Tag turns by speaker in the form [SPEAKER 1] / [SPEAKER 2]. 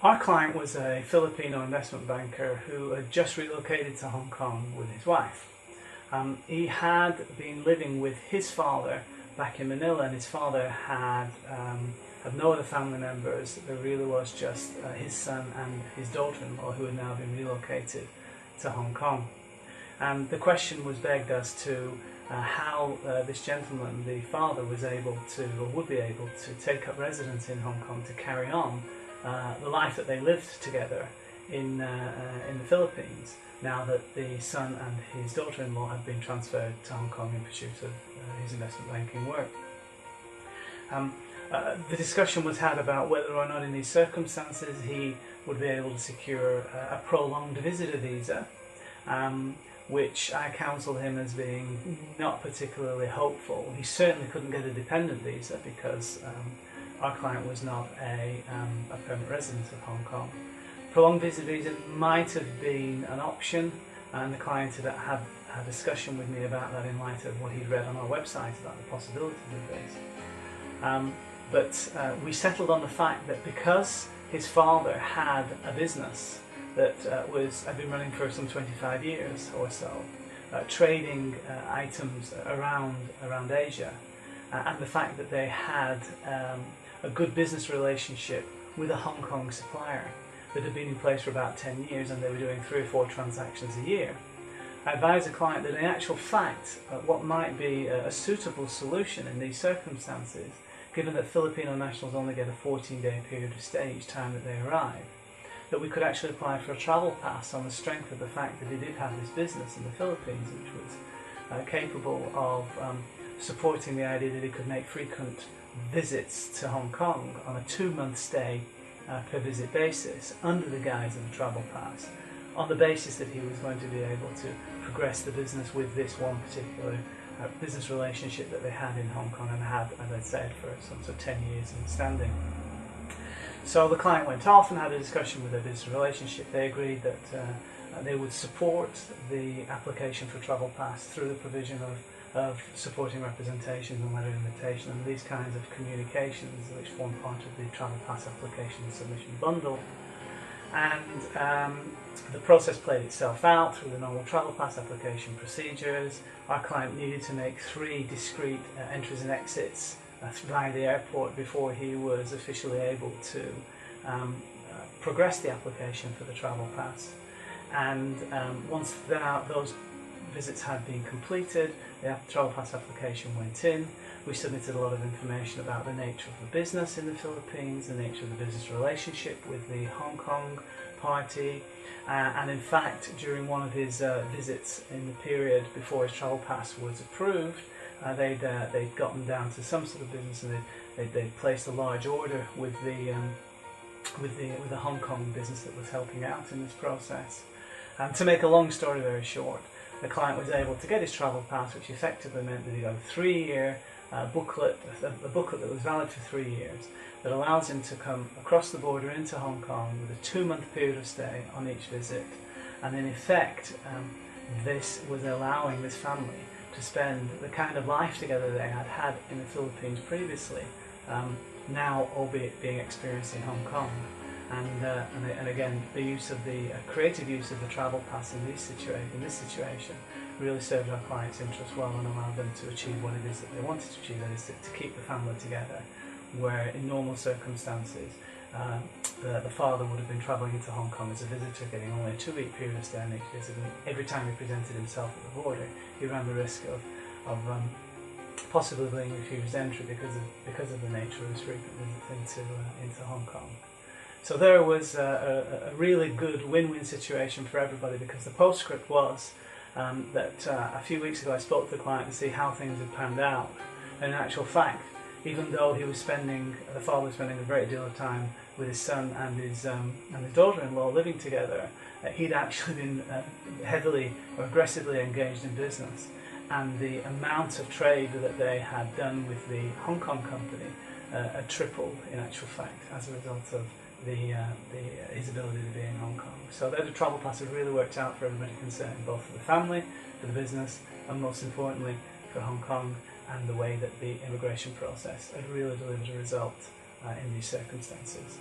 [SPEAKER 1] Our client was a Filipino investment banker who had just relocated to Hong Kong with his wife. He had been living with his father back in Manila, and his father had no other family members. There really was just his son and his daughter-in-law, who had now been relocated to Hong Kong. And the question was begged as to how this gentleman, the father, was able to, or would be able to, take up residence in Hong Kong to carry on the life that they lived together in the Philippines, now that the son and his daughter-in-law had been transferred to Hong Kong in pursuit of his investment banking work. The discussion was had about whether or not in these circumstances he would be able to secure a prolonged visitor visa, which I counselled him as being not particularly hopeful. He certainly couldn't get a dependent visa because our client was not a permanent resident of Hong Kong. Prolonged visitor visa might have been an option, and the client had had a discussion with me about that in light of what he'd read on our website about the possibilities of this. But we settled on the fact that because his father had a business that had been running for some 25 years or so, trading items around Asia, and the fact that they had a good business relationship with a Hong Kong supplier that had been in place for about 10 years, and they were doing 3 or 4 transactions a year, I advised the client that in actual fact what might be a suitable solution in these circumstances, given that Filipino nationals only get a 14-day period of stay each time that they arrive, that we could actually apply for a travel pass on the strength of the fact that he did have this business in the Philippines, which was capable of supporting the idea that he could make frequent visits to Hong Kong on a 2-month stay per visit basis under the guise of a travel pass, on the basis that he was going to be able to progress the business with this one particular business relationship that they had in Hong Kong and had, as I said, for some sort of 10 years in standing. So the client went off and had a discussion with their business relationship. They agreed that they would support the application for travel pass through the provision of supporting representations and letter of invitation and these kinds of communications which form part of the travel pass application submission bundle. And the process played itself out through the normal travel pass application procedures. Our client needed to make 3 discrete entries and exits via the airport before he was officially able to progress the application for the travel pass. And once those visits had been completed, the travel pass application went in. We submitted a lot of information about the nature of the business in the Philippines, the nature of the business relationship with the Hong Kong party, and in fact during one of his visits in the period before his travel pass was approved, they'd gotten down to some sort of business, and they'd placed a large order with the Hong Kong business that was helping out in this process. And to make a long story very short, the client was able to get his travel pass, which effectively meant that he got a 3-year booklet, a booklet that was valid for 3 years, that allows him to come across the border into Hong Kong with a 2-month period of stay on each visit. And in effect, this was allowing this family to spend the kind of life together they had had in the Philippines previously, now albeit being experienced in Hong Kong. And again, the use of the creative use of the travel pass in this situation really served our clients' interests well and allowed them to achieve what it is that they wanted to achieve, that is to keep the family together, where in normal circumstances the father would have been travelling into Hong Kong as a visitor, getting only a 2-week period of stay on each visit, and every time he presented himself at the border, he ran the risk of possibly being refused entry because of the nature of his frequent visits into Hong Kong. So there was a really good win-win situation for everybody, because the postscript was that a few weeks ago I spoke to the client to see how things had panned out. And in actual fact, even though the father was spending a great deal of time with his son and his daughter-in-law living together, he'd actually been heavily or aggressively engaged in business. And the amount of trade that they had done with the Hong Kong company had tripled in actual fact as a result of his ability to be in Hong Kong. So the travel pass has really worked out for everybody concerned, both for the family, for the business, and most importantly for Hong Kong, and the way that the immigration process had really delivered a result in these circumstances.